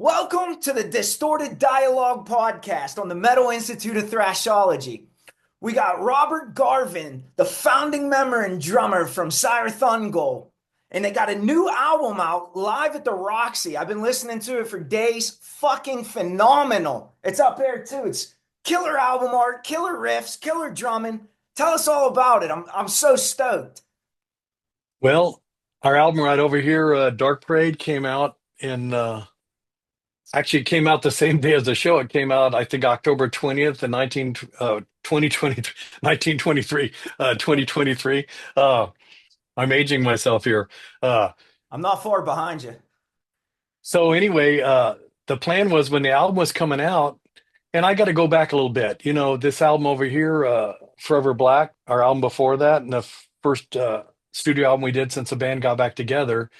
Welcome to the Distorted Dialogue podcast on the Metal Institute of Thrashology. We got Robert Garvin, the founding member and drummer from Cirith Ungol, and they got a new album out live at the Roxy. I've been listening to it for days. Fucking phenomenal. It's up there too. It's killer album art, killer riffs, killer drumming. Tell us all about it. I'm so stoked. Well, our album right over here, Dark Parade, came out in actually it came out the same day as the show. It came out, I think, October 20th in 2020, 1923, 2023. I'm aging myself here. Uh, I'm not far behind you. so anyway, the plan was when the album was coming out, and I got to go back a little bit. This album over here, Forever Black, our album before that, and the first studio album we did since the band got back together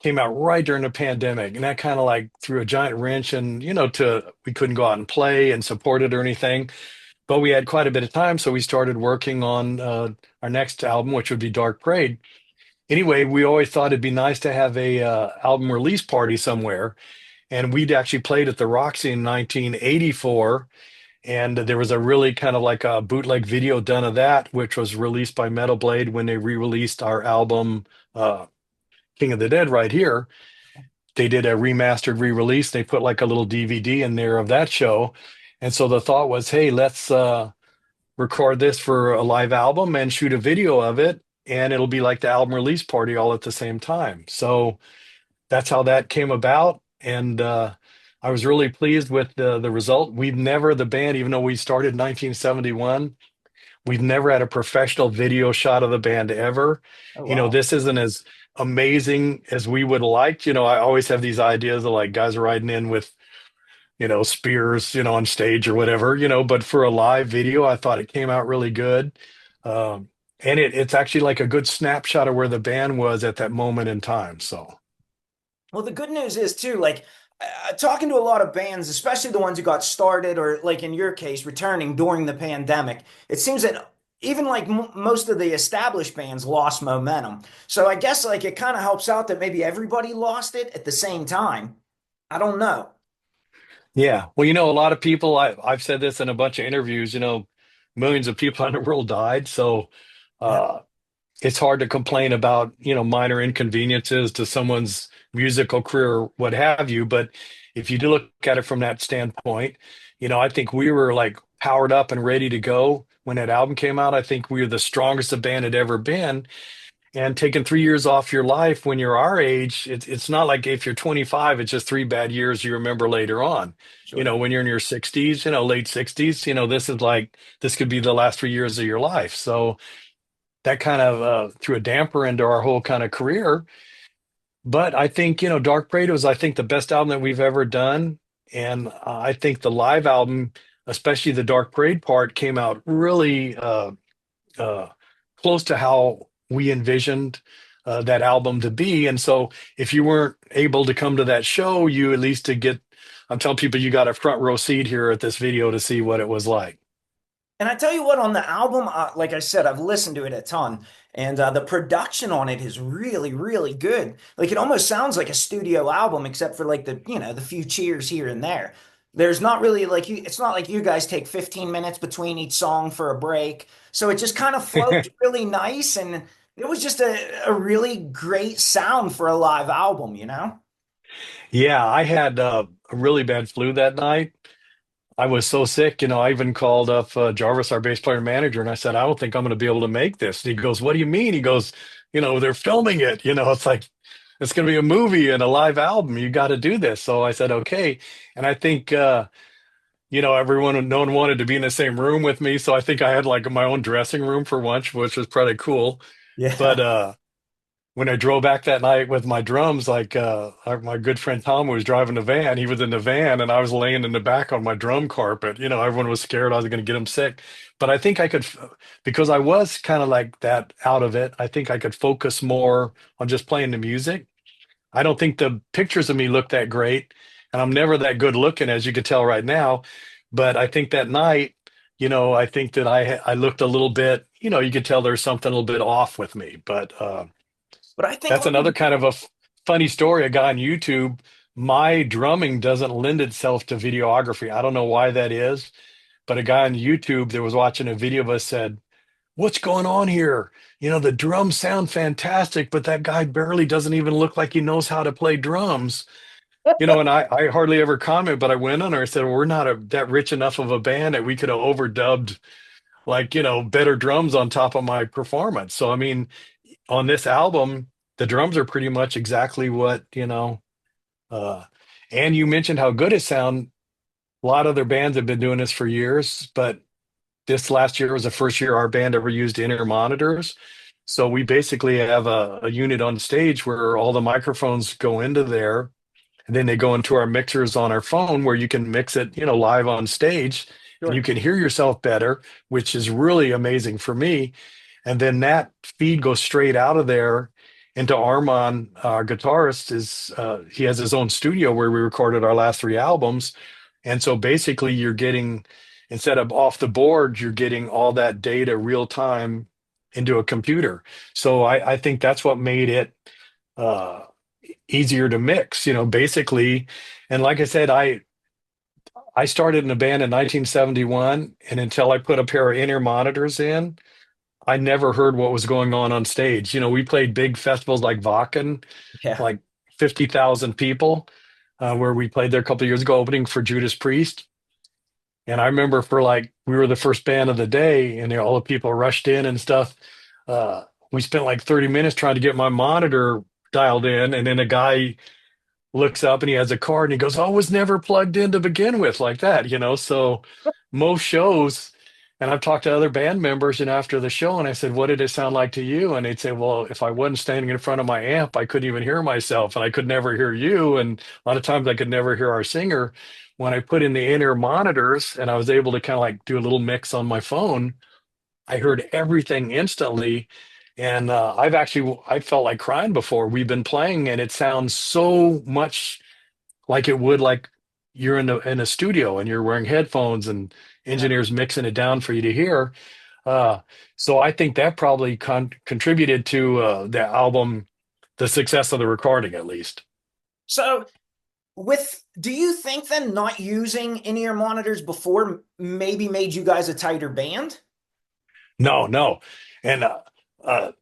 came out right during the pandemic, and that kind of like threw a giant wrench, and to we couldn't go out and play and support it or anything, but we had quite a bit of time, so we started working on our next album, which would be Dark Parade. Anyway, we always thought it'd be nice to have a album release party somewhere, and we'd actually played at the Roxy in 1984, and there was a really kind of like a bootleg video done of that, which was released by Metal Blade when they re-released our album King of the Dead right here. They did a remastered re-release. They put like a little DVD in there of that show. And so the thought was, hey, let's record this for a live album and shoot a video of it. And it'll be like the album release party all at the same time. So that's how that came about. And I was really pleased with the result. The band, even though we started in 1971, we've never had a professional video shot of the band ever. Oh, wow. This isn't as amazing as we would like. I always have these ideas of like guys riding in with, spears, on stage or whatever, but for a live video, I thought it came out really good. And it's actually like a good snapshot of where the band was at that moment in time. So, Well, the good news is too, like talking to a lot of bands, especially the ones who got started or like in your case, returning during the pandemic, it seems that even like m most of the established bands lost momentum. So I guess like it kind of helps out that maybe everybody lost it at the same time. I don't know. yeah. Well, a lot of people, I've said this in a bunch of interviews, millions of people in the world died. So, Yeah. uh, it's hard to complain about, minor inconveniences to someone's musical career or what have you. But if you do look at it from that standpoint, I think we were like powered up and ready to go when that album came out. I think we were the strongest the band had ever been. And taking 3 years off your life when you're our age, it's not like if you're 25, it's just 3 bad years you remember later on. Sure. When you're in your 60s, late 60s, this could be the last 3 years of your life. So that kind of threw a damper into our whole kind of career. But I think, Dark Parade was, I think, the best album that we've ever done. And I think the live album, especially the Dark Parade part, came out really uh, close to how we envisioned that album to be. And so if you weren't able to come to that show, you at least to get, I'm telling people you got a front row seat here at this video to see what it was like. And I tell you what, on the album, like I said, I've listened to it a ton, and the production on it is really, really good. Like it almost sounds like a studio album, except for like the few cheers here and there. There's not really like it's not like you guys take 15 minutes between each song for a break. So it just kind of flows really nice, and it was just a really great sound for a live album, you know? Yeah, I had a really bad flu that night. I was so sick, I even called up Jarvis, our bass player manager, and I said, I don't think I'm going to be able to make this. And he goes, what do you mean? He goes, they're filming it. It's like, it's going to be a movie and a live album. You got to do this. So I said, okay. And I think, no one wanted to be in the same room with me. So I think I had like my own dressing room for once, which was pretty cool. But Yeah. when I drove back that night with my drums, like my good friend Tom was driving the van. He was in the van, and I was laying in the back on my drum carpet. Everyone was scared I was going to get him sick. But I think I could, because I was kind of like that out of it. I think I could focus more on just playing the music. I don't think the pictures of me look that great, and I'm never that good looking, as you could tell right now. But I think that night, I think that I looked a little bit. You could tell there's something a little bit off with me, but. But I think That's like another kind of a funny story. A guy on YouTube my drumming doesn't lend itself to videography. I don't know why that is, but a guy on YouTube that was watching a video of us said, "What's going on here? You know, the drums sound fantastic, but that guy barely doesn't even look like he knows how to play drums." You know, and I hardly ever comment, but I went on her and said, "We're not that rich enough of a band that we could have overdubbed like, better drums on top of my performance." So, I mean, on this album, the drums are pretty much exactly what, uh, and you mentioned how good it sound. A lot of other bands have been doing this for years, but this last year was the first year our band ever used in-ear monitors. So we basically have a unit on stage where all the microphones go into there, and then they go into our mixers on our phone where you can mix it, live on stage, and you Sure. can hear yourself better, which is really amazing for me. And then that feed goes straight out of there into Armand, our guitarist. He has his own studio where we recorded our last three albums. And so basically you're getting, instead of off the board, you're getting all that data real time into a computer. So I think that's what made it uh, easier to mix, basically. And like I said, I started in a band in 1971, and until I put a pair of in-ear monitors in, I never heard what was going on stage. We played big festivals like Wacken, Yeah. like 50,000 people, where we played there a couple of years ago, opening for Judas Priest. And I remember we were the first band of the day, and all the people rushed in and stuff. We spent like 30 minutes trying to get my monitor dialed in, and then a guy looks up and he has a card and he goes, "Oh, it was never plugged in to begin with," like that. So most shows, and I've talked to other band members, after the show, and I said, "What did it sound like to you?" And they'd say, "Well, if I wasn't standing in front of my amp, I couldn't even hear myself, and I could never hear you. And a lot of times I could never hear our singer." When I put in the in-ear monitors and I was able to kind of like do a little mix on my phone, I heard everything instantly. And I felt like crying before. We've been playing and it sounds so much like it would, like you're in a studio and you're wearing headphones and Yeah. engineers mixing it down for you to hear. Uh, so I think that probably contributed to the album, the success of the recording, at least. So do you think then not using in-ear monitors before maybe made you guys a tighter band? No, no. And uh,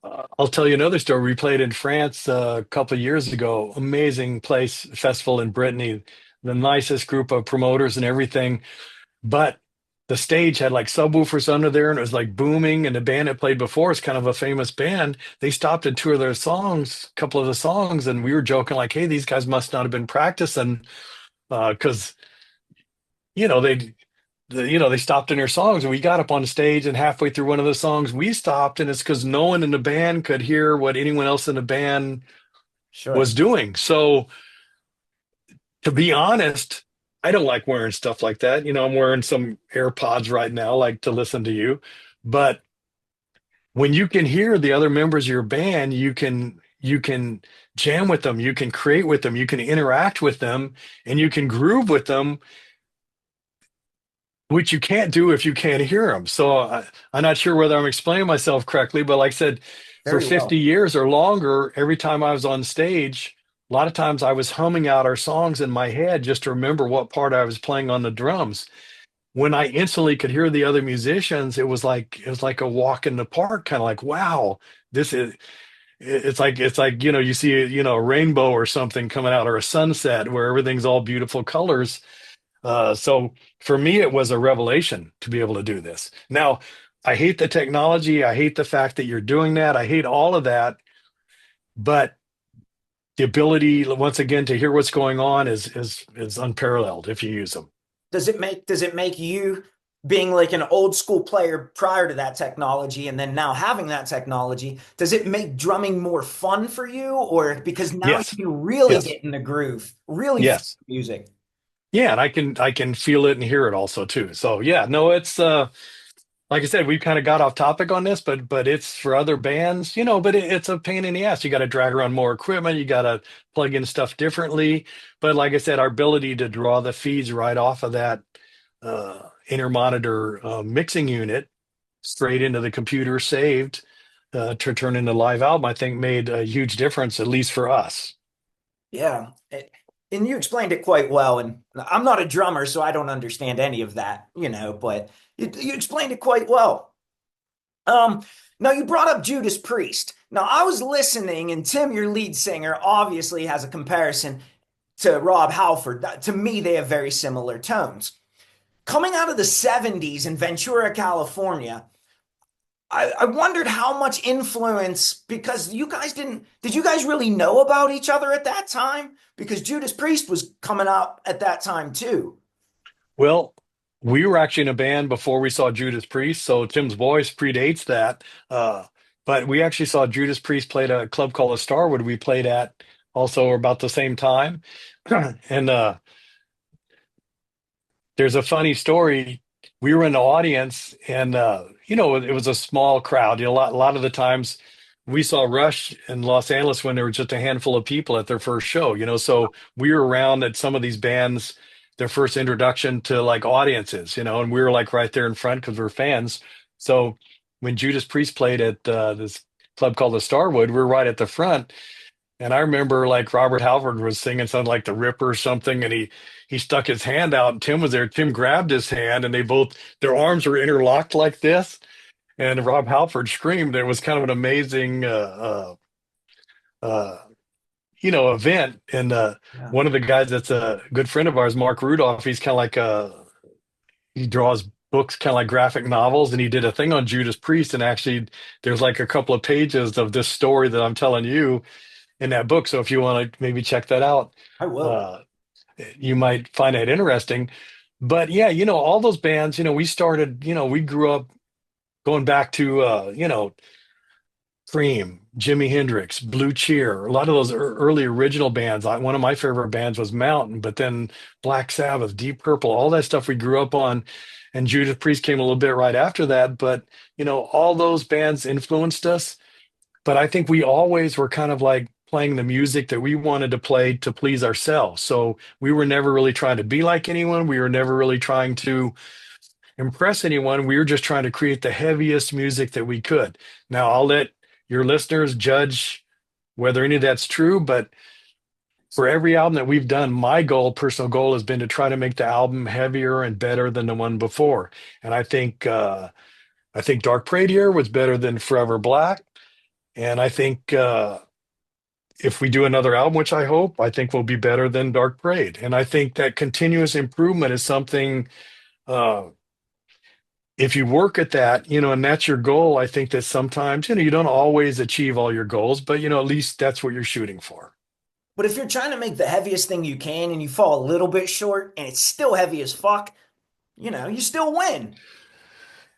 I'll tell you another story. We played in France a couple of years ago. Amazing place, festival in Brittany, the nicest group of promoters and everything. But the stage had like subwoofers under there and it was like booming. And the band that played before is kind of a famous band. They stopped at two of their songs, a couple of the songs, and we were joking like, "Hey, these guys must not have been practicing because you know they they stopped in their songs." And we got up on stage and halfway through one of the songs we stopped, and it's because no one in the band could hear what anyone else in the band Sure. was doing. So to be honest, I don't like wearing stuff like that. I'm wearing some AirPods right now, like to listen to you. But when you can hear the other members of your band, you can jam with them, you can create with them, you can interact with them, and you can groove with them, which you can't do if you can't hear them. So I'm not sure whether I'm explaining myself correctly, but like I said, for Very 50 well. years or longer, every time I was on stage, a lot of times I was humming out our songs in my head just to remember what part I was playing on the drums. When I instantly could hear the other musicians, it was like a walk in the park, kind of like, wow, this is it's like you see a rainbow or something coming out, or a sunset where everything's all beautiful colors. So for me, it was a revelation to be able to do this. Now, I hate the technology. I hate the fact that you're doing that. I hate all of that. But the ability, once again, to hear what's going on is unparalleled if you use them. Does it make you being like an old school player prior to that technology and then now having that technology, does it make drumming more fun for you? Or because now you Yes, can really yes, get in the groove, really feel yes. the music? Yeah, and I can feel it and hear it also too. So yeah, no, it's like I said, we kind of got off topic on this, but it's for other bands, but it's a pain in the ass. You got to drag around more equipment, you got to plug in stuff differently. But like I said, our ability to draw the feeds right off of that intermonitor mixing unit straight into the computer saved to turn into live album, I think made a huge difference, at least for us. Yeah. and you explained it quite well. And I'm not a drummer, so I don't understand any of that, but you explained it quite well. Um, Now you brought up Judas Priest. Now I was listening, and Tim, your lead singer, obviously has a comparison to Rob Halford. To me, they have very similar tones. Coming out of the 70s in Ventura, California, I wondered how much influence, because did you guys really know about each other at that time? Because Judas Priest was coming up at that time too. Well, we were actually in a band before we saw Judas Priest, so Tim's voice predates that. But we actually saw Judas Priest played at a club called the Starwood we played at also about the same time. And there's a funny story. We were in the audience, and it was a small crowd. A lot of the times we saw Rush in Los Angeles when there were just a handful of people at their first show. So we were around at some of these bands, their first introduction to like audiences. And we were like right there in front because we're fans. So when Judas Priest played at this club called the Starwood, we were right at the front. And I remember like Robert Halford was singing something like The Ripper or something, and he stuck his hand out, and Tim was there. Tim grabbed his hand, and their arms were interlocked like this. And Rob Halford screamed. It was kind of an amazing, uh, event. And Yeah. one of the guys that's a good friend of ours, Mark Rudolph, he's kind of like he draws books, kind of like graphic novels, and he did a thing on Judas Priest. And actually, there's like a couple of pages of this story that I'm telling you in that book. So if you want to maybe check that out, I will. uh, you might find that interesting. But yeah, all those bands, we started, we grew up going back to, Cream, Jimi Hendrix, Blue Cheer, a lot of those early original bands. One of my favorite bands was Mountain, but then Black Sabbath, Deep Purple, all that stuff we grew up on. And Judas Priest came a little bit right after that. But, all those bands influenced us. But I think we always were kind of like playing the music that we wanted to play to please ourselves. So we were never really trying to be like anyone. We were never really trying to impress anyone. We were just trying to create the heaviest music that we could. Now, I'll let your listeners judge whether any of that's true, but for every album that we've done, my personal goal has been to try to make the album heavier and better than the one before. And I think Dark Parade here was better than Forever Black. And I think if we do another album, which I hope, I think will be better than Dark Parade. And I think that continuous improvement is something, uh, if you work at that, and that's your goal, I think that sometimes, you don't always achieve all your goals, but, at least that's what you're shooting for. But if you're trying to make the heaviest thing you can and you fall a little bit short and it's still heavy as fuck, you still win.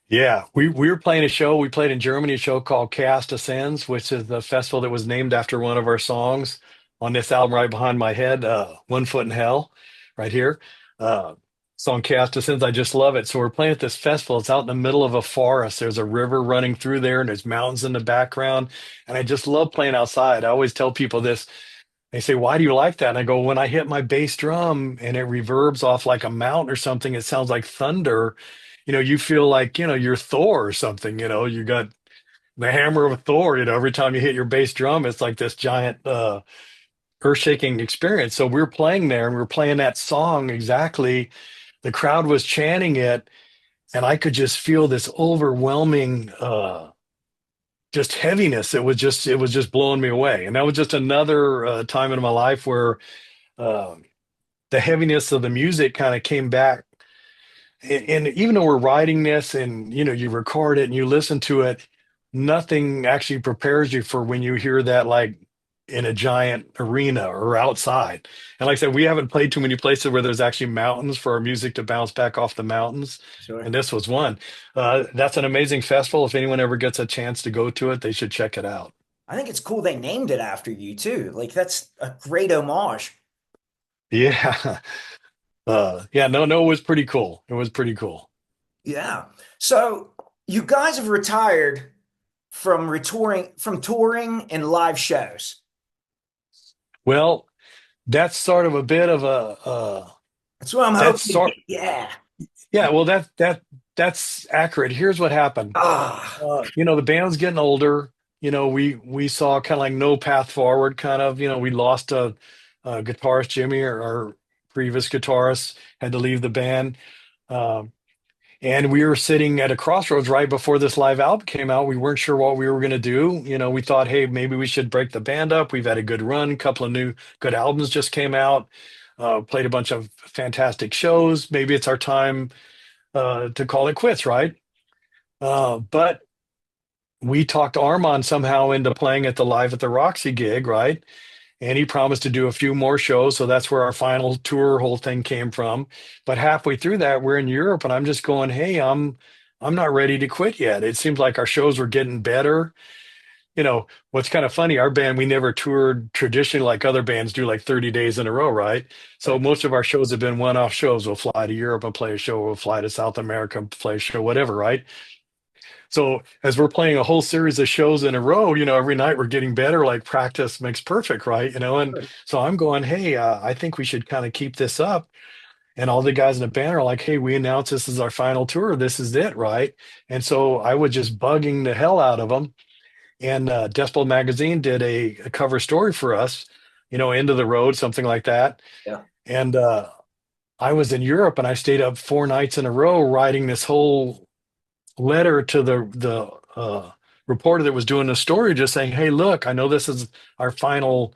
Yeah, we were playing a show. We played in Germany a show called Cast Ascends, which is the festival that was named after one of our songs on this album right behind my head, One Foot in Hell, right here. Uh, Song Cast Ascends. I just love it. So we're playing at this festival. It's out in the middle of a forest. There's a river running through there, and there's mountains in the background. And I just love playing outside. I always tell people this. They say, "Why do you like that?" And I go, "When I hit my bass drum and it reverbs off like a mountain or something, it sounds like thunder. You feel like, you're Thor or something. You got the hammer of Thor. Every time you hit your bass drum, it's like this giant earth-shaking experience." So we are playing there and we are playing that song exactly. The crowd was chanting it, and I could just feel this overwhelming just heaviness. It was just blowing me away. And that was just another time in my life where uh, the heaviness of the music kind of came back. And even though we're writing this and you record it and you listen to it, nothing actually prepares you for when you hear that like in a giant arena or outside. And like I said, we haven't played too many places where there's actually mountains for our music to bounce back off the mountains. Sure. And this was one. That's an amazing festival. If anyone ever gets a chance to go to it, they should check it out. I think it's cool they named it after you too. Like that's a great homage. Yeah. Yeah, no, it was pretty cool. It was pretty cool. Yeah. So you guys have retired from touring and live shows. Well, that's sort of a bit of That's what I'm that's hoping to sort get. Yeah. yeah, well that's accurate. Here's what happened. Ah, The band's getting older. We saw kind of like no path forward, kind of, we lost guitarist Jimmy, our previous guitarist, had to leave the band. Um, and we were sitting at a crossroads right before this live album came out. We weren't sure what we were going to do. We thought, hey, maybe we should break the band up. We've had a good run. A couple of new good albums just came out. Played a bunch of fantastic shows. Maybe it's our time to call it quits, right? But we talked Armand somehow into playing at the Live at the Roxy gig, right? And he promised to do a few more shows. So that's where our final tour whole thing came from. But halfway through that, we're in Europe and I'm just going, hey, I'm not ready to quit yet. It seems like our shows were getting better. What's kind of funny, our band, we never toured traditionally like other bands do, like 30 days in a row, right? So Right. most of our shows have been one-off shows. We'll fly to Europe and play a show, we'll fly to South America and play a show, whatever, right? So as we're playing a whole series of shows in a row, every night we're getting better, like practice makes perfect, right? And Sure. so I'm going, hey, I think we should kind of keep this up. And all the guys in the band are like, hey, we announced this is our final tour. This is it, right? And so I was just bugging the hell out of them. And Decibel Magazine did a cover story for us, End of the Road, something like that. Yeah. And I was in Europe and I stayed up 4 nights in a row writing this whole letter to the reporter that was doing the story, just saying, "Hey, look, I know this is our final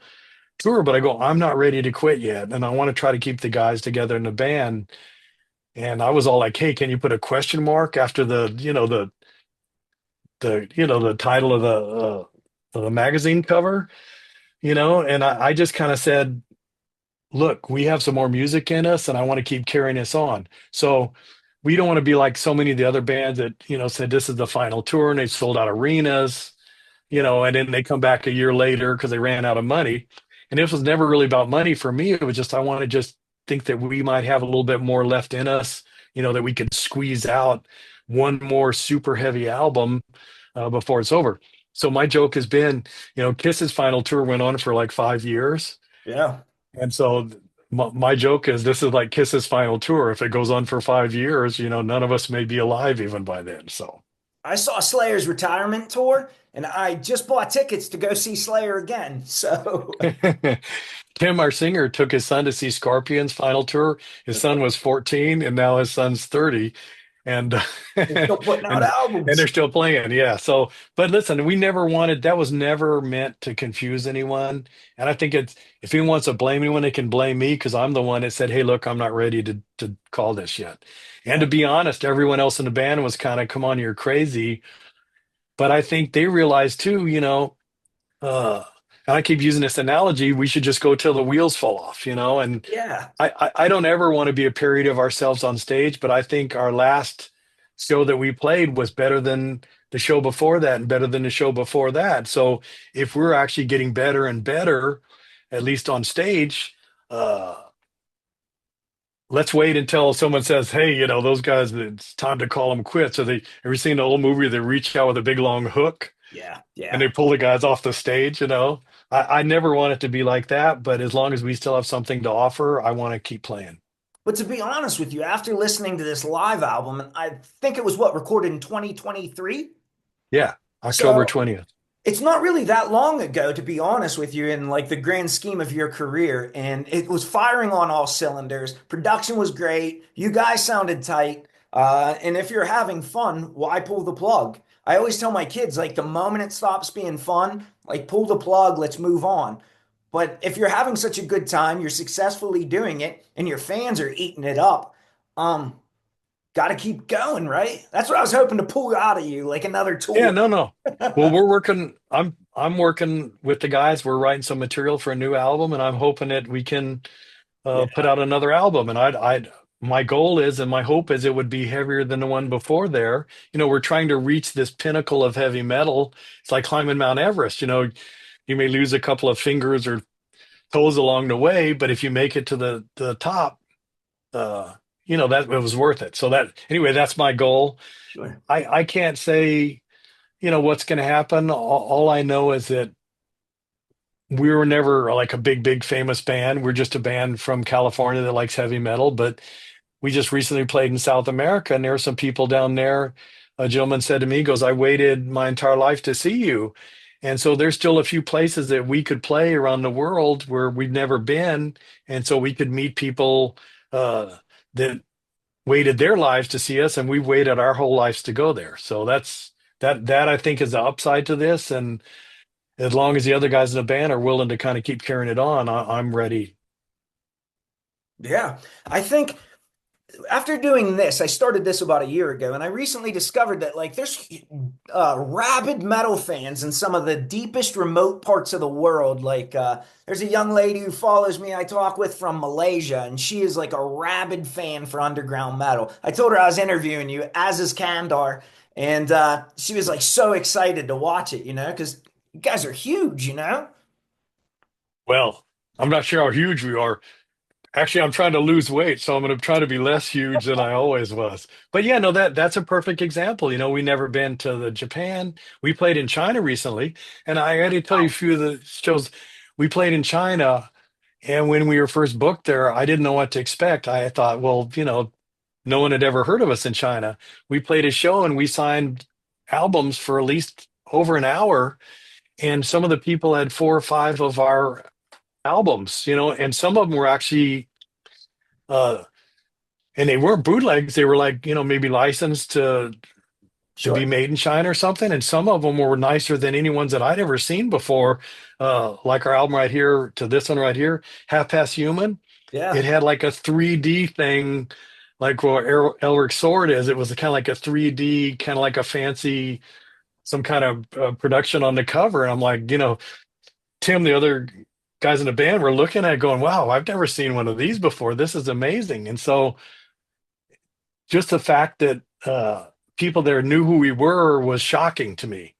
tour, but I'm not ready to quit yet, and I want to try to keep the guys together in the band." And I was all like, "Hey, can you put a question mark after the title of the magazine cover?" And I just kind of said, look, we have some more music in us and I want to keep carrying this on. So we don't want to be like so many of the other bands that, said this is the final tour and they sold out arenas, Yeah. and then they come back a year later because they ran out of money. And this was never really about money for me. It was just, I want to just think that we might have a little bit more left in us, that we could squeeze out one more super heavy album before it's over. So my joke has been, Kiss's final tour went on for like 5 years. Yeah. And so my joke is this is like Kiss's final tour. If it goes on for 5 years, none of us may be alive even by then. So I saw Slayer's retirement tour and I just bought tickets to go see Slayer again. So Tim, our singer, took his son to see Scorpion's final tour. His son was 14 and now his son's 30. And they're still putting out and and they're albums. still playing. Yeah. So, but listen, we never wanted that was never meant to confuse anyone. And I think it's if he wants to blame anyone, they can blame me because I'm the one that said, "Hey, look, I'm not ready to call this yet." And Yeah. to be honest, everyone else in the band was kind of, "Come on, you're crazy." But I think they realized too, uh, and I keep using this analogy, we should just go till the wheels fall off, and Yeah. I don't ever want to be a parody of ourselves on stage, but I think our last show that we played was better than the show before that and better than the show before that. So if we're actually getting better and better, at least on stage, uh, let's wait until someone says, "Hey, those guys, it's time to call them quits." So they ever seen the old movie they reach out with a big long hook Yeah. and Yeah. they pull the guys off the stage, I never want it to be like that, but as long as we still have something to offer, I want to keep playing. But to be honest with you, after listening to this live album, and I think it was what recorded in 2023. Yeah, October So 20th. it's not really that long ago, to be honest with you, in like the grand scheme of your career. And it was firing on all cylinders. Production was great. You guys sounded tight. And if you're having fun, why pull the plug? I always tell my kids, like, the moment it stops being fun, like, pull the plug, let's move on. But if you're having such a good time, you're successfully doing it, and your fans are eating it up, um, got to keep going, right? That's what I was hoping to pull out of you, like another Yeah, tour. no, no. Well, we're working. I'm working with the guys. We're writing some material for a new album, and I'm hoping that we can put Yeah. out another album. And my goal is, and my hope is, it would be heavier than the one before. There, we're trying to reach this pinnacle of heavy metal. It's like climbing Mount Everest. You may lose a couple of fingers or toes along the way, but if you make it to the top, uh, that it was worth it. So that anyway, that's my goal. Sure. I can't say what's going to happen. All I know is that we were never like a big famous band. We're just a band from California that likes heavy metal. But we just recently played in South America, and there were some people down there. A gentleman said to me, he goes, "I waited my entire life to see you." And so there's still a few places that we could play around the world where we've never been. And so we could meet people that waited their lives to see us, and we waited our whole lives to go there. So that I think is the upside to this. And as long as the other guys in the band are willing to kind of keep carrying it on, I'm ready. Yeah. I think after doing this, I started this about a year ago, and I recently discovered that like there's rabid metal fans in some of the deepest remote parts of the world. Like there's a young lady who follows me I talk with from Malaysia, and she is like a rabid fan for underground metal. I told her I was interviewing you, as is Kandar, and she was like so excited to watch it, because you guys are huge, Well, I'm not sure how huge we are. Actually, I'm trying to lose weight, so I'm going to try to be less huge than I always was. But yeah, no, that's a perfect example. We never been to the Japan. We played in China recently, and I got to tell you a few of the shows we played in China. And when we were first booked there, I didn't know what to expect. I thought, well, no one had ever heard of us in China. We played a show and we signed albums for at least over an hour, and some of the people had four or five of our albums, and some of them were actually uh and they weren't bootlegs. They were like, maybe licensed to be Sure. made in China or something. And some of them were nicer than any ones that I'd ever seen before. Like our album right here to this one right here, Half Past Human. It Yeah. had like a 3D thing, like what Elric Sword is. It was kind of like a 3D, kind of like a fancy, some kind of production on the cover. And I'm like, Tim, the other guys in the band were looking at it going, wow, I've never seen one of these before. This is amazing. And so just the fact that people there knew who we were was shocking to me.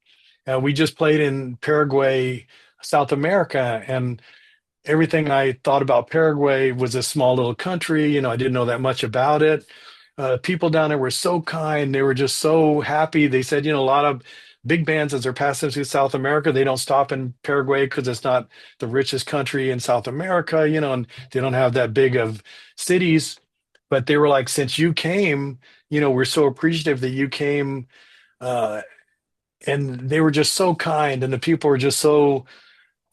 We just played in Paraguay, South America, and everything I thought about Paraguay was a small little country. I didn't know that much about it. People down there were so kind. They were just so happy. They said, a lot of big bands as they're passing through South America, they don't stop in Paraguay because it's not the richest country in South America, and they don't have that big of cities. But they were like, since you came, we're so appreciative that you came. Uh, and they were just so kind, and the people were just so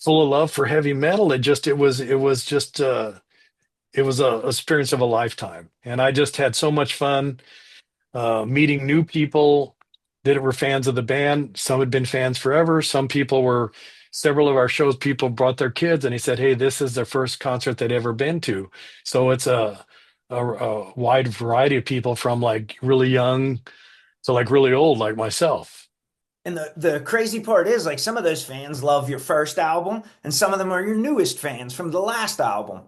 full of love for heavy metal. It was a experience of a lifetime, and I just had so much fun meeting new people that were fans of the band. Some had been fans forever. Some people were. Several of our shows, people brought their kids, and he said, "Hey, this is their first concert they'd ever been to." So it's a wide variety of people from like really young to like really old, like myself. And the crazy part is, like, some of those fans love your first album, and some of them are your newest fans from the last album.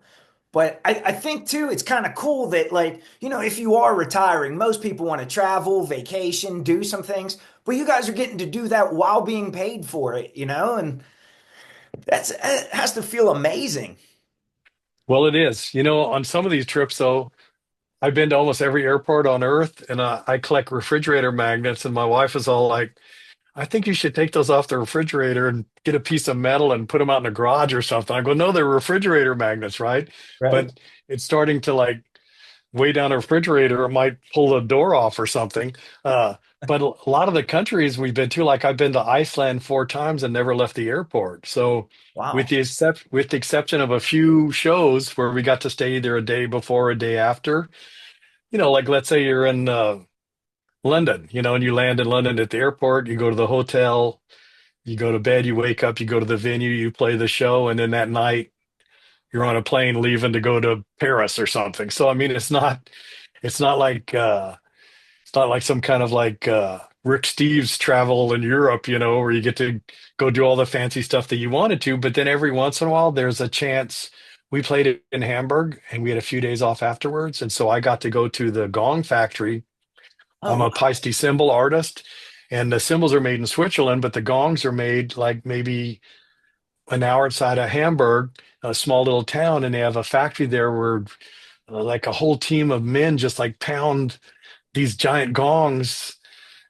But I think too, it's kind of cool that, like, if you are retiring, most people want to travel, vacation, do some things, but you guys are getting to do that while being paid for it, and it has to feel amazing. Well, it is. On some of these trips, though, I've been to almost every airport on Earth, and I collect refrigerator magnets. And my wife is all like, "I think you should take those off the refrigerator and get a piece of metal and put them out in the garage or something." I go, "No, they're refrigerator magnets, right?" Right. But it's starting to like way down a refrigerator, it might pull the door off or something. Uh, but a lot of the countries we've been to, like I've been to Iceland 4 times and never left the airport. So Wow. with the exception of a few shows where we got to stay either a day before or a day after, like let's say you're in London, and you land in London at the airport, you go to the hotel, you go to bed, you wake up, you go to the venue, you play the show, and then that night you're on a plane leaving to go to Paris or something. So I mean, it's not like it's not like some kind of like Rick Steves travel in Europe, where you get to go do all the fancy stuff that you wanted to. But then every once in a while, there's a chance. We played it in Hamburg, and we had a few days off afterwards, and so I got to go to the Gong Factory. I'm Oh, a wow. Paiste cymbal artist, and the cymbals are made in Switzerland, but the gongs are made like maybe an hour outside of Hamburg, a small little town, and they have a factory there where like a whole team of men just like pound these giant gongs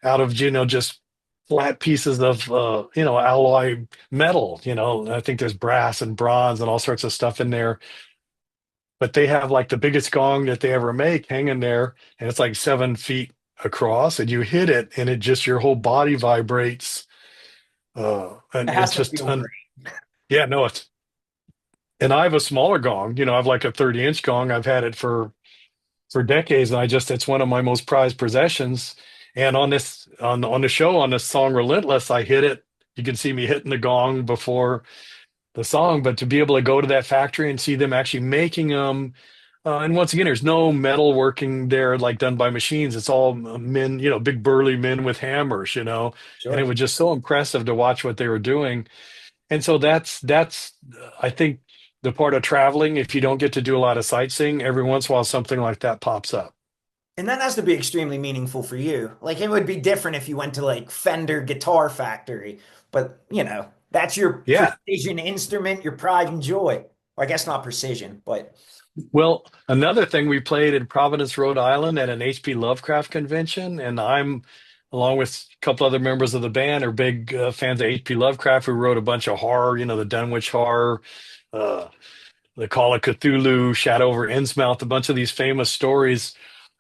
out of just flat pieces of alloy metal. I think there's brass and bronze and all sorts of stuff in there, but they have like the biggest gong that they ever make hanging there, and it's like 7 feet across, and you hit it and it just your whole body vibrates It And has it's to just feel great. yeah, no, it's and I have a smaller gong. I have like a 30-inch gong. I've had it for decades, and I just it's one of my most prized possessions. And on the show on this song Relentless, I hit it. You can see me hitting the gong before the song, but to be able to go to that factory and see them actually making them, and once again, there's no metal working there like done by machines. It's all men, big burly men with hammers, and it Sure. was just so impressive to watch what they were doing. And so that's I think the part of traveling, if you don't get to do a lot of sightseeing, every once in a while something like that pops up. And that has to be extremely meaningful for you. Like it would be different if you went to like Fender Guitar Factory, but that's your Yeah. precision instrument, your pride and joy. Or I guess not precision, but Well, another thing, we played in Providence, Rhode Island at an H.P. Lovecraft convention, and I'm, along with a couple other members of the band, are big fans of H.P. Lovecraft, who wrote a bunch of horror, the Dunwich Horror, uh, the Call of Cthulhu, Shadow over Innsmouth, a bunch of these famous stories,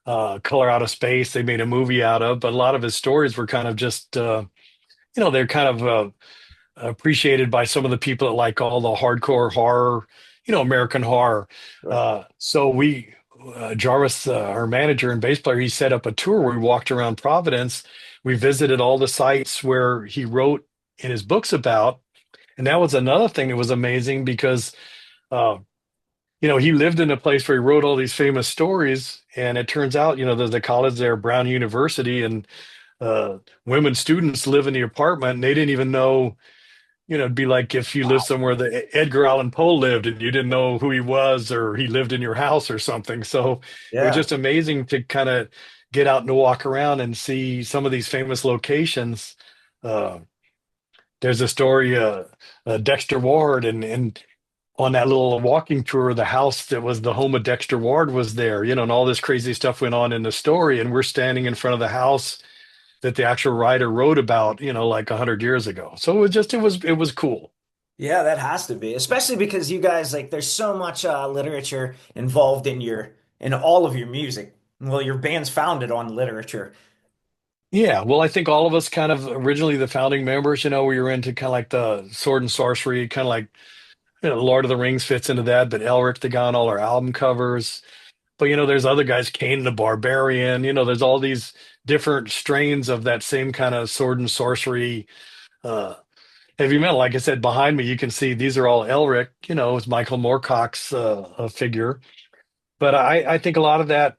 Color Out of Space, they made a movie out of, but a lot of his stories were kind of just, they're kind of appreciated by some of the people that like all the hardcore horror, American horror. sure. So Jarvis, our manager and bass player, he set up a tour where we walked around Providence. We visited all the sites where he wrote in his books about. And that was another thing that was amazing because, uh, he lived in a place where he wrote all these famous stories. And it turns out, there's a college there, Brown University, and women students live in the apartment and they didn't even know. It'd be like if you lived Wow. somewhere that Edgar Allan Poe lived and you didn't know who he was or he lived in your house or something. So it was Yeah. just amazing to kind of get out and to walk around and see some of these famous locations. Uh, there's a story, Dexter Ward, and on that little walking tour, the house that was the home of Dexter Ward was there, and all this crazy stuff went on in the story. And we're standing in front of the house that the actual writer wrote about, like 100 years ago. So it was cool. Yeah, that has to be, especially because you guys like there's so much literature involved in all of your music. Well, your band's founded on literature. Yeah, well, I think all of us kind of originally the founding members, we were into kind of like the sword and sorcery, kind of like, Lord of the Rings fits into that, but Elric the guy on all our album covers. But there's other guys, Kane the Barbarian, there's all these different strains of that same kind of sword and sorcery, uh heavy metal. Like I said, behind me, you can see these are all Elric, it's Michael Moorcock's figure. But I think a lot of that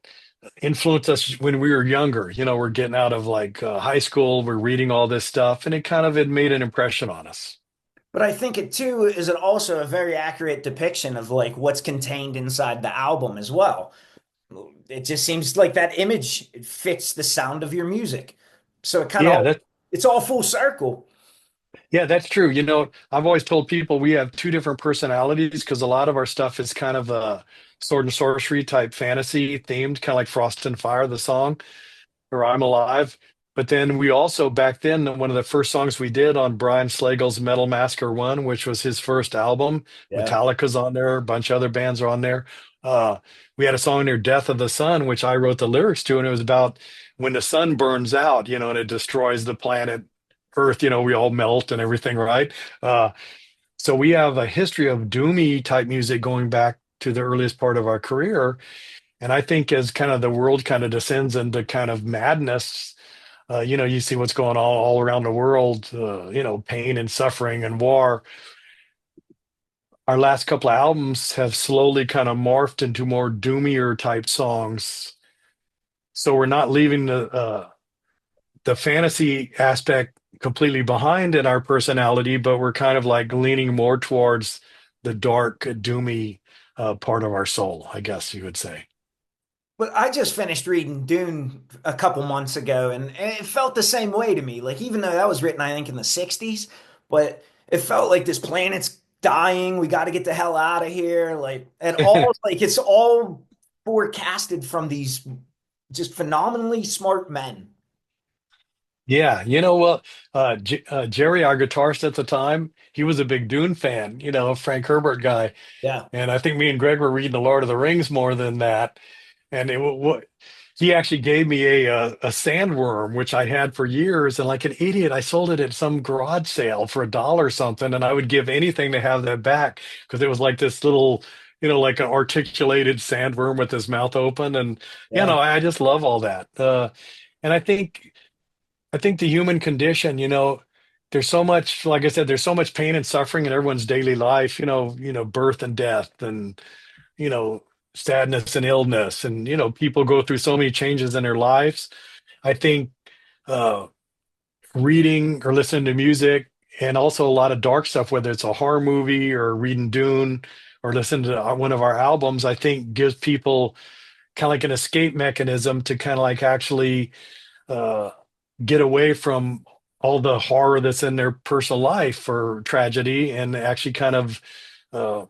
influenced us when we were younger. We're getting out of like high school, we're reading all this stuff, and it made an impression on us. But I think it too is also a very accurate depiction of like what's contained inside the album as well. It just seems like that image fits the sound of your music. So it kind of Yeah, that it's all full circle. yeah, that's true. I've always told people we have two different personalities because a lot of our stuff is kind of sword and sorcery type fantasy themed, kind of like Frost and Fire, the song, or I'm Alive. But then we also, back then, one of the first songs we did on Brian Slagle's Metal Massacre 1, which was his first album, Yeah. Metallica's on there, a bunch of other bands are on there. Uh, we had a song there, Death of the Sun, which I wrote the lyrics to, and it was about when the sun burns out, and it destroys the planet Earth, we all melt and everything, right? Uh, so we have a history of doomy type music going back to the earliest part of our career. And I think as kind of the world kind of descends into kind of madness, you see what's going on all around the world, pain and suffering and war. Our last couple of albums have slowly kind of morphed into more doomier type songs. So we're not leaving the fantasy aspect completely behind in our personality, but we're kind of like leaning more towards the dark, doomy part of our soul, I guess you would say. But I just finished reading Dune a couple months ago, and it felt the same way to me. Like, even though that was written, I think, in the 60s, but it felt like this planet's dying. We got to get the hell out of here. Like, and all, like, it's all forecasted from these just phenomenally smart men. Yeah, what? Jerry, our guitarist at the time, he was a big Dune fan, Frank Herbert guy. Yeah. And I think me and Greg were reading The Lord of the Rings more than that. And he actually gave me a sandworm, which I had for years, and like an idiot, I sold it at some garage sale for $1 or something, and I would give anything to have that back because it was like this little, like an articulated sandworm with his mouth open, and Yeah. I just love all that. And I think the human condition, there's so much, like I said, there's so much pain and suffering in everyone's daily life, birth and death and, you know, sadness and illness. And, people go through so many changes in their lives. I think uh, reading or listening to music and also a lot of dark stuff, whether it's a horror movie or reading Dune or listening to one of our albums, I think gives people kind of like an escape mechanism to kind of like actually uh, get away from all the horror that's in their personal life or tragedy and actually kind of uh,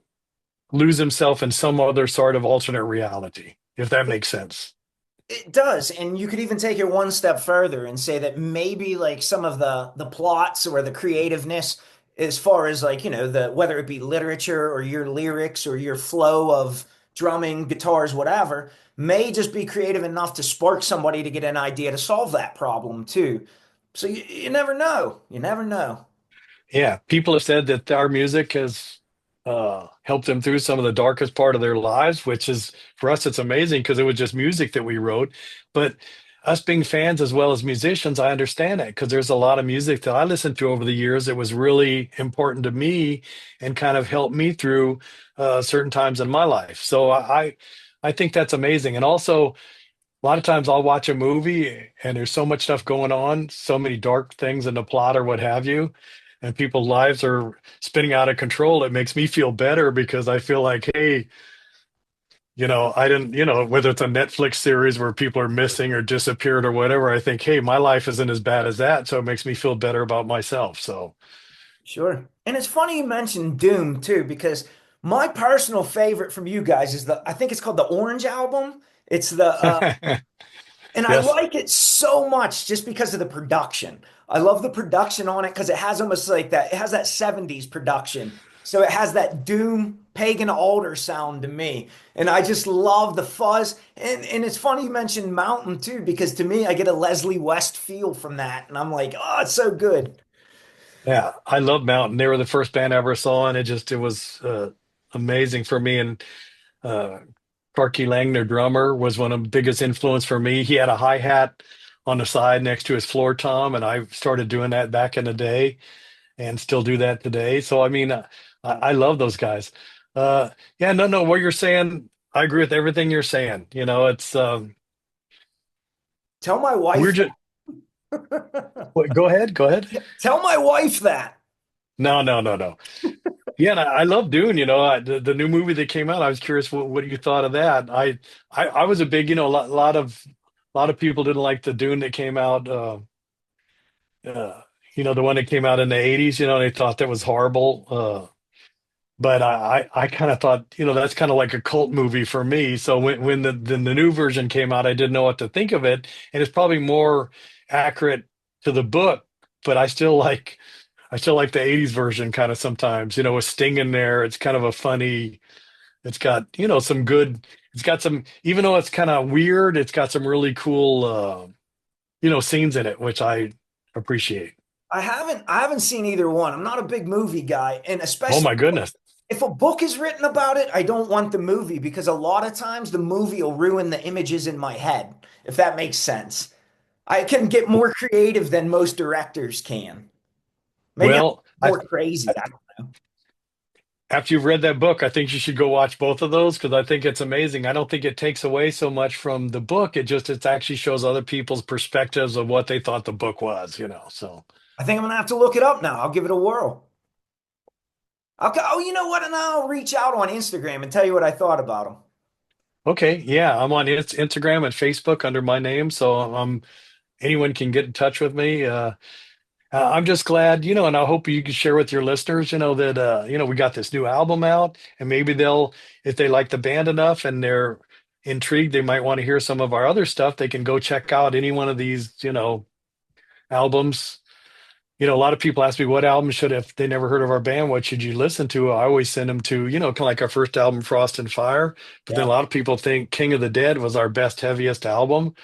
lose himself in some other sort of alternate reality, if that makes sense. It does, and you could even take it one step further and say that maybe like some of the plots or the creativeness, as far as like, the whether it be literature or your lyrics or your flow of drumming, guitars, whatever, may just be creative enough to spark somebody to get an idea to solve that problem too. So you never know. You never know. Yeah, people have said that our music has helped them through some of the darkest part of their lives, which is for us, it's amazing because it was just music that we wrote. But us being fans as well as musicians, I understand that because there's a lot of music that I listened to over the years that was really important to me and kind of helped me through certain times in my life. So I think that's amazing. And also, a lot of times I'll watch a movie and there's so much stuff going on, so many dark things in the plot or what have you, and people's lives are spinning out of control. It makes me feel better because I feel like, hey, I didn't, whether it's a Netflix series where people are missing or disappeared or whatever, I think, hey, my life isn't as bad as that. So it makes me feel better about myself. So, Sure. And it's funny you mentioned Doom too, because my personal favorite from you guys is I think it's called the Orange Album. It's and I yes. like it so much just because of the production. I love the production on it because it has almost like that, it has that 70s production. So it has that Doom pagan altar sound to me. And I just love the fuzz. And it's funny you mentioned Mountain too, because to me, I get a Leslie West feel from that. And I'm like, oh, it's so good. Yeah, I love Mountain. They were the first band I ever saw, and it was amazing for me. And uh, Clarky Lang, their drummer, was one of the biggest influence for me. He had a hi hat on the side next to his floor tom, and I started doing that back in the day, and still do that today. So I mean, I love those guys. Yeah, no, no, what you're saying, I agree with everything you're saying. It's Tell my we're wife just. Go ahead, go ahead. that. Tell my wife that. No, no, no, no. Yeah, and I love Dune. The new movie that came out. I was curious what you thought of that. I was a big, a lot of people didn't like the Dune that came out. Uh, the one that came out in the '80s. They thought that was horrible. But I kind of thought, that's kind of like a cult movie for me. So when the new version came out, I didn't know what to think of it, and it's probably more accurate to the book. But I still like the '80s version kind of sometimes. With Sting in there, it's kind of a funny. It's got some good. It's got some, even though it's kind of weird, it's got some really cool scenes in it, which I appreciate. I haven't seen either one. I'm not a big movie guy, and Oh especially my goodness. if a book is written about it, I don't want the movie because a lot of times the movie will ruin the images in my head, if that makes sense. I can get more creative than most directors can. Maybe I'm Well, more crazy. I don't know. after you've read that book, I think you should go watch both of those because I think it's amazing. I don't think it takes away so much from the book. It actually shows other people's perspectives of what they thought the book was. So I think I'm gonna have to look it up now. I'll give it a whirl. Oh, you know what? And I'll reach out on Instagram and tell you what I thought about them. okay, yeah, I'm on Instagram and Facebook under my name, so anyone can get in touch with me. I'm just glad, and I hope you can share with your listeners, that we got this new album out, and maybe if they like the band enough and they're intrigued, they might want to hear some of our other stuff. They can go check out any one of these, albums a lot of people ask me what album should, if they never heard of our band, what should you listen to? I always send them to, kind of like our first album, Frost and Fire. But then a Yeah. lot of people think King of the Dead was our best, heaviest album.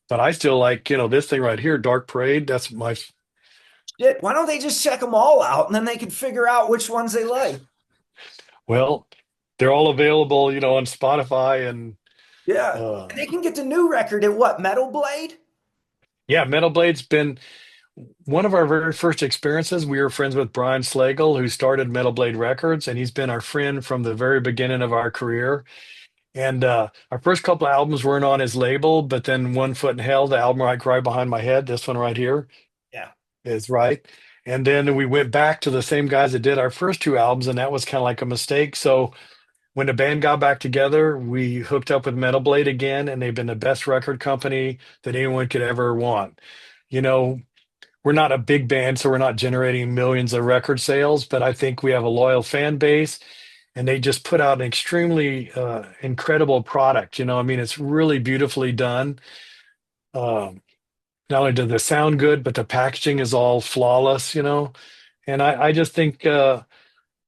But I still like, this thing right here, Dark Parade. That's my, Shit, why don't they just check them all out and then they can figure out which ones they like? well, they're all available, on Spotify and, Yeah. uh, And they can get the new record at what, Metal Blade? yeah, Metal Blade's been one of our very first experiences. We were friends with Brian Slagle, who started Metal Blade Records, and he's been our friend from the very beginning of our career. And our first couple of albums weren't on his label, but then One Foot in Hell, the album right behind my head, this one right here Yeah. is right. And then we went back to the same guys that did our first two albums, and that was kind of like a mistake. So when the band got back together, we hooked up with Metal Blade again, and they've been the best record company that anyone could ever want. You know, we're not a big band, so we're not generating millions of record sales, but I think we have a loyal fan base, and they just put out an extremely incredible product. I mean, it's really beautifully done. Um, Not only does it sound good, but the packaging is all flawless. And I just think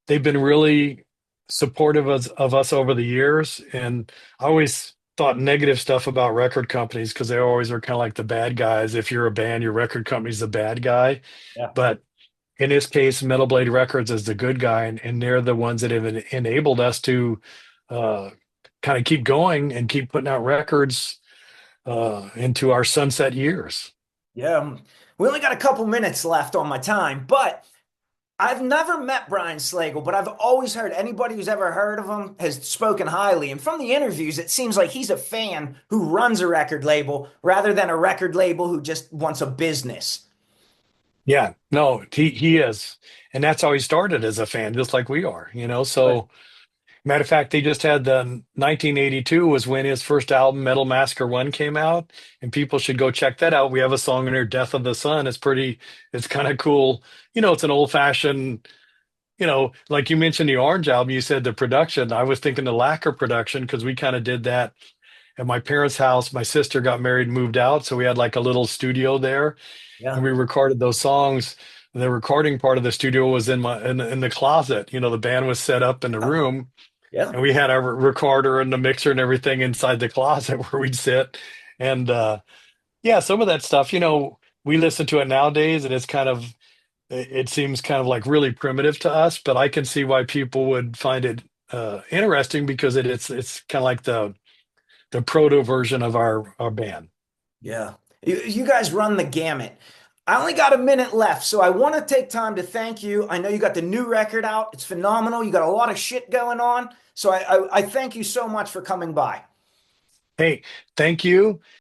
they've been really supportive of us over the years. And I always thought negative stuff about record companies because they always are kind of like the bad guys. If you're a band, your record company's the bad guy. Yeah. But in this case, Metal Blade Records is the good guy, and they're the ones that have enabled us to uh, kind of keep going and keep putting out records into our sunset years. Yeah. We only got a couple minutes left on my time, but I've never met Brian Slagle, but I've always heard anybody who's ever heard of him has spoken highly. And from the interviews, it seems like he's a fan who runs a record label rather than a record label who just wants a business. Yeah, no, he is, and that's how he started as a fan, just like we are. But So, matter of fact, they just had the 1982 was when his first album, Metal Massacre One, came out, and people should go check that out. We have a song in there, "Death of the Sun." It's kind of cool. It's an old fashioned. Like you mentioned the Orange album, you said the production. I was thinking the lacquer production because we kind of did that at my parents' house. My sister got married and moved out, so we had like a little studio there, and yeah, we recorded those songs. The recording part of the studio was in the closet. The band was set up in the yeah, room, yeah, and we had our recorder and the mixer and everything inside the closet where we'd sit. And yeah, some of that stuff, we listen to it nowadays, and it seems kind of like really primitive to us, but I can see why people would find it interesting because it's kind of like the proto version of our band. yeah. You guys run the gamut. I only got a minute left, so I want to take time to thank you. I know you got the new record out. It's phenomenal. You got a lot of shit going on. So I thank you so much for coming by. Hey, thank you.